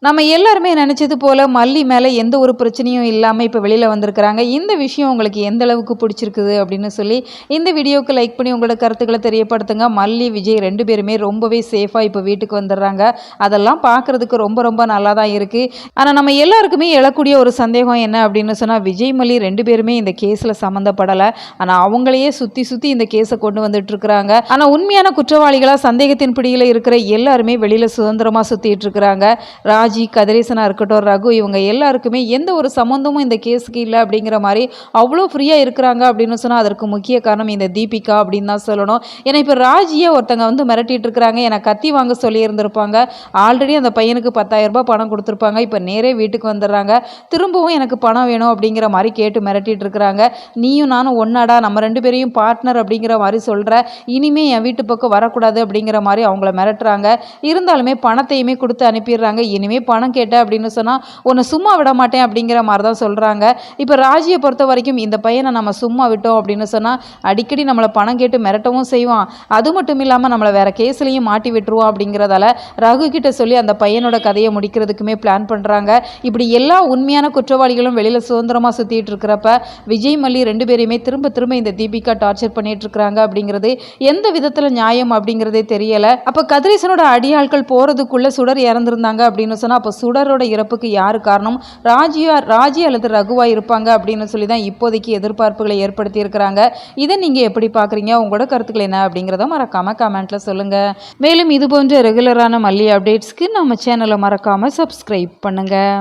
நம்ம எல்லாருமே நினச்சது போல் மல்லி மேலே எந்த ஒரு பிரச்சனையும் இல்லாமல் இப்போ வெளியில் வந்திருக்கிறாங்க. இந்த விஷயம் உங்களுக்கு எந்த அளவுக்கு பிடிச்சிருக்குது அப்படின்னு சொல்லி இந்த வீடியோவுக்கு லைக் பண்ணி உங்களோட கருத்துக்களை தெரியப்படுத்துங்க. மல்லி, விஜய் 2 பேருமே ரொம்பவே சேஃபாக இப்போ வீட்டுக்கு வந்துடுறாங்க. அதெல்லாம் பார்க்குறதுக்கு ரொம்ப ரொம்ப நல்லா தான் இருக்குது. ஆனால் நம்ம எல்லாருக்குமே எழக்கூடிய ஒரு சந்தேகம் என்ன அப்படின்னு சொன்னால், விஜய், மல்லி 2 பேருமே இந்த கேஸில் சம்மந்தப்படலை. ஆனால் அவங்களையே சுற்றி சுற்றி இந்த கேஸை கொண்டு வந்துட்டுருக்குறாங்க. ஆனால் உண்மையான குற்றவாளிகளாக சந்தேகத்தின் பிடியில் இருக்கிற எல்லாருமே வெளியில் சுதந்திரமாக சுற்றிட்டு இருக்கிறாங்க. ராஜி, கதிரேசனாக இருக்கட்டும், ரகு, இவங்க எல்லாருக்குமே எந்த ஒரு சம்மந்தமும் இந்த கேஸுக்கு இல்லை அப்படிங்கிற மாதிரி அவ்வளோ ஃப்ரீயாக இருக்கிறாங்க அப்படின்னு சொன்னால் அதற்கு முக்கிய காரணம் இந்த தீபிகா அப்படின்னு தான் சொல்லணும். ஏன்னா இப்போ ராஜியை ஒருத்தங்க வந்து மிரட்டிட்டு இருக்கிறாங்க. எனக்கு கத்தி வாங்க சொல்லியிருந்திருப்பாங்க. ஆல்ரெடி அந்த பையனுக்கு 10,000 ரூபாய் பணம் கொடுத்துருப்பாங்க. இப்போ நேரே வீட்டுக்கு வந்துடுறாங்க. திரும்பவும் எனக்கு பணம் வேணும் அப்படிங்கிற மாதிரி கேட்டு மிரட்டிட்டு இருக்கிறாங்க. நீயும் நானும் ஒன்னாடா, நம்ம 2 பேரையும் பார்ட்னர் அப்படிங்கிற மாதிரி சொல்கிற, இனிமே என் வீட்டு பக்கம் வரக்கூடாது அப்படிங்கிற மாதிரி அவங்கள மிரட்டுறாங்க. இருந்தாலுமே பணத்தையுமே கொடுத்து அனுப்பிடுறாங்க. இனிமே பணம் கேட்ட அப்படின்னு சொன்னால் உன்னை சும்மா விட மாட்டேன் அப்படிங்கிற மாதிரி தான் சொல்கிறாங்க. இப்போ ராஜியை பொறுத்த வரைக்கும் இந்த பையனை நம்ம சும்மா விட்டோம் அப்படின்னு சொன்னால் அடிக்கடி நம்மளை பணம் கேட்டு மிரட்டவும் செய்வான். அது மட்டும் இல்லாமல் நம்மளை வேற கேஸ்லையும் மாட்டி விட்டுருவோம் அப்படிங்கிறதால ரகு கிட்ட சொல்லி அந்த பையனோட கதையை முடிக்கிறதுக்குமே பிளான் பண்ணுறாங்க. இப்படி எல்லா உண்மையான குற்றவாளிகளும் வெளியில் சுதந்திரமாக சுற்றிட்டு இருக்கிறப்ப விஜய், மல்லி 2 பேரையுமே திரும்ப திரும்ப இந்த தீபிகா டார்ச்சர் பண்ணிட்டு இருக்கிறாங்க அப்படிங்கிறது எந்த விதத்தில் நியாயம் அப்படிங்கிறதே தெரியலை. அப்போ கதிரேசனோட அடியாட்கள் போகிறதுக்குள்ளே சுடர் இறந்துருந்தாங்க அப்படின்னு சொன்னால் அப்போ சுடரோட இறப்புக்கு யார் காரணம்? ராஜி அல்லது ரகுவா இருப்பாங்க அப்படின்னு சொல்லி தான் இப்போதைக்கு எதிர்பார்ப்புகளை ஏற்படுத்தி இருக்கிறாங்க. இதை நீங்கள் எப்படி பார்க்குறீங்க? உங்களோட கருத்துக்கள் என்ன அப்படிங்கிறத மறக்காமல் கமெண்ட்டில் சொல்லுங்கள். மேலும் இது போன்ற ரெகுலரான மல்லி அப்டேட்ஸ்க்கு நம்ம சேனலை மறக்காமல் சப்ஸ்கிரைப் பண்ணுங்கள்.